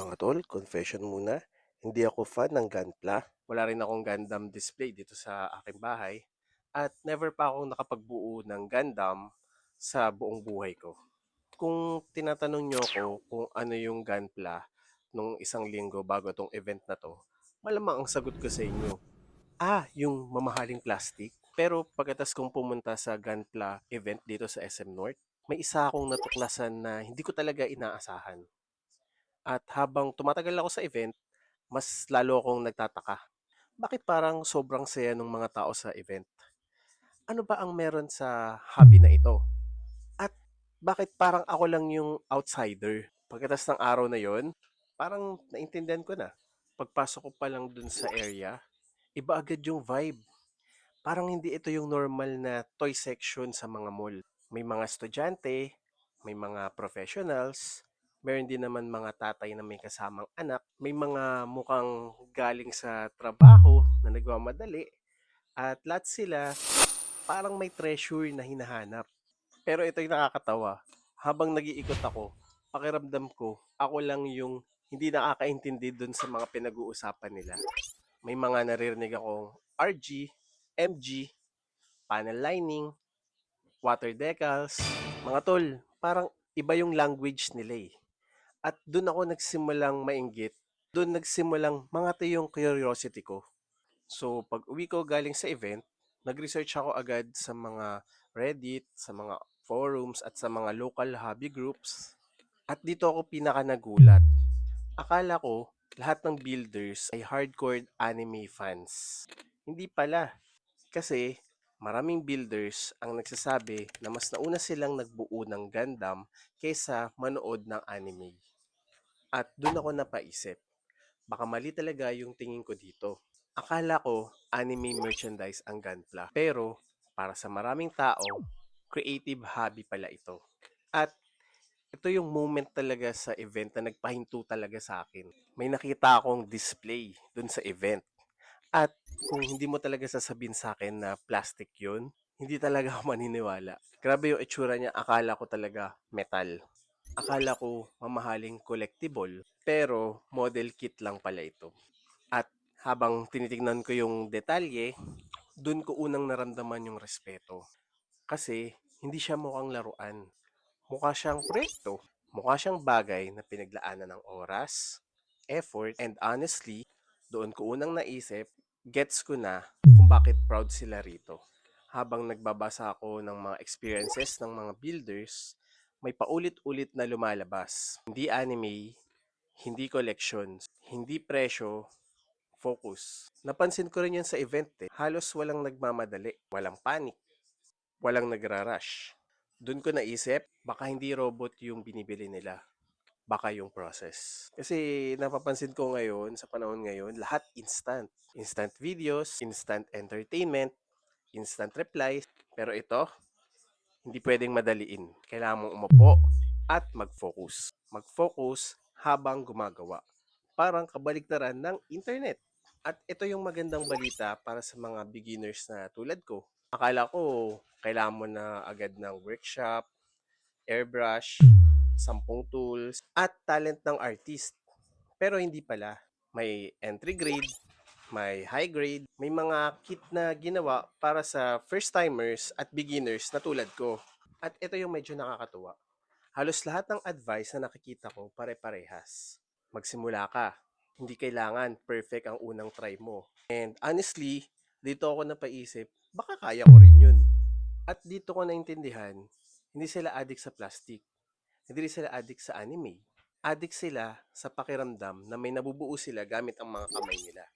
Mga tol, confession muna, hindi ako fan ng Gunpla. Wala rin akong Gundam display dito sa aking bahay. At never pa akong nakapagbuo ng Gundam sa buong buhay ko. Kung tinatanong nyo ako kung ano yung Gunpla nung isang linggo bago tong event na to, malamang ang sagot ko sa inyo, yung mamahaling plastic. Pero pagkatas kong pumunta sa Gunpla event dito sa SM North, may isa akong natuklasan na hindi ko talaga inaasahan. At habang tumatagal ako sa event, mas lalo akong nagtataka. Bakit parang sobrang saya ng mga tao sa event? Ano ba ang meron sa hobby na ito? At bakit parang ako lang yung outsider? Pagkatas ng araw na yon, parang naintindihan ko na. Pagpasok ko pa lang dun sa area, iba agad yung vibe. Parang hindi ito yung normal na toy section sa mga mall. May mga estudyante, may mga professionals, meron din naman mga tatay na may kasamang anak, may mga mukhang galing sa trabaho na nagmamadali, at lahat sila parang may treasure na hinahanap. Pero ito yung nakakatawa. Habang nag-iikot ako, pakiramdam ko, ako lang yung hindi nakakaintindi dun sa mga pinag-uusapan nila. May mga naririnig akong RG, MG, panel lining, water decals. Mga tol, parang iba yung language nila eh. At doon ako nagsimulang mainggit. Doon nagsimulang mangati yung curiosity ko. So, pag uwi ko galing sa event, nag-research ako agad sa mga Reddit, sa mga forums, at sa mga local hobby groups. At dito ako pinaka nagulat. Akala ko, lahat ng builders ay hardcore anime fans. Hindi pala. Kasi maraming builders ang nagsasabi na mas nauna silang nagbuo ng Gundam kaysa manood ng anime. At doon ako napaisip, baka mali talaga yung tingin ko dito. Akala ko anime merchandise ang Gunpla. Pero para sa maraming tao, creative hobby pala ito. At ito yung moment talaga sa event na nagpahinto talaga sa akin. May nakita akong display dun sa event. At kung hindi mo talaga sasabihin sa akin na plastic yun, hindi talaga ako maniniwala. Grabe yung itsura niya, akala ko talaga metal. Akala ko mamahaling collectible, pero model kit lang pala ito. At habang tinitingnan ko yung detalye, dun ko unang naramdaman yung respeto. Kasi hindi siya mukhang laruan. Mukha siyang proyekto. Mukha siyang bagay na pinaglaanan ng oras, effort, and honestly, doon ko unang naisip, gets ko na kung bakit proud sila rito. Habang nagbabasa ako ng mga experiences ng mga builders, may paulit-ulit na lumalabas. Hindi anime, hindi collections, hindi presyo, focus. Napansin ko rin yan sa event eh. Halos walang nagmamadali, walang panic, walang nagra-rush. Doon ko naisip, baka hindi robot yung binibili nila. Baka yung process. Kasi napapansin ko ngayon, sa panahon ngayon, lahat instant. Instant videos, instant entertainment, instant replies. Pero ito, hindi pwedeng madaliin. Kailangan mong umupo at mag-focus. Mag-focus habang gumagawa. Parang kabaliktaran ng internet. At ito yung magandang balita para sa mga beginners na tulad ko. Akala ko, kailangan mo na agad ng workshop, airbrush, 10 tools, at talent ng artist. Pero hindi pala. May entry grade, may high grade, may mga kit na ginawa para sa first-timers at beginners na tulad ko. At ito yung medyo nakakatuwa. Halos lahat ng advice na nakikita ko pare-parehas. Magsimula ka. Hindi kailangan perfect ang unang try mo. And honestly, dito ako napaisip, baka kaya ko rin yun. At dito ko naintindihan, hindi sila addict sa plastic. Hindi rin sila addict sa anime. Addict sila sa pakiramdam na may nabubuo sila gamit ang mga kamay nila.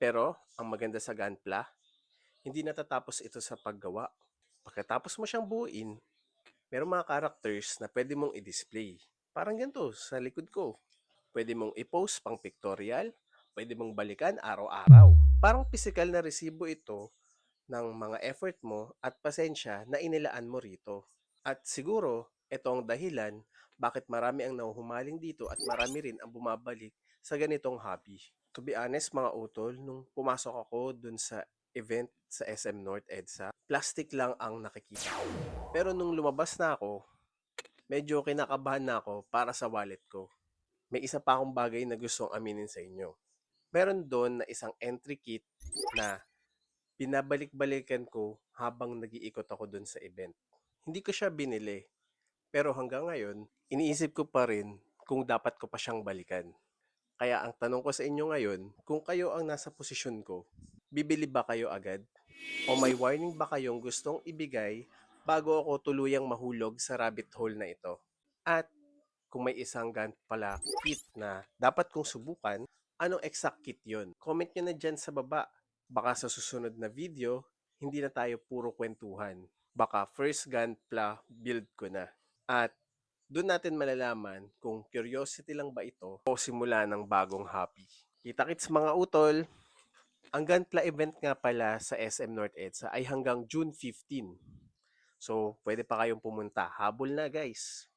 Pero, ang maganda sa Gunpla, hindi natatapos ito sa paggawa. Pagkatapos mo siyang buuin, merong mga characters na pwede mong i-display. Parang ganito sa likod ko. Pwede mong i-post pang pictorial, pwede mong balikan araw-araw. Parang physical na resibo ito ng mga effort mo at pasensya na inilaan mo rito. At siguro, ito ang dahilan bakit marami ang nahuhumaling dito at marami rin ang bumabalik sa ganitong hobby. To be honest mga utol, nung pumasok ako dun sa event sa SM North EDSA, plastic lang ang nakikita ko. Pero nung lumabas na ako, medyo kinakabahan na ako para sa wallet ko. may isa pa akong bagay na gustong aminin sa inyo. Meron doon na isang entry kit na binabalik-balikan ko habang nag-iikot ako doon sa event. Hindi ko siya binili, pero hanggang ngayon, iniisip ko pa rin kung dapat ko pa siyang balikan. Kaya ang tanong ko sa inyo ngayon, kung kayo ang nasa posisyon ko, bibili ba kayo agad? O may warning ba kayong gustong ibigay bago ako tuluyang mahulog sa rabbit hole na ito? At kung may isang gun pala kit na dapat kong subukan, anong exact kit yon? Comment nyo na dyan sa baba. Baka sa susunod na video, hindi na tayo puro kwentuhan. Baka first gunpla build ko na. At doon natin malalaman kung curiosity lang ba ito o simula ng bagong hobby. Kita-kits mga utol! Ang Gunpla event nga pala sa SM North EDSA ay hanggang June 15. So, pwede pa kayong pumunta. Habol na guys!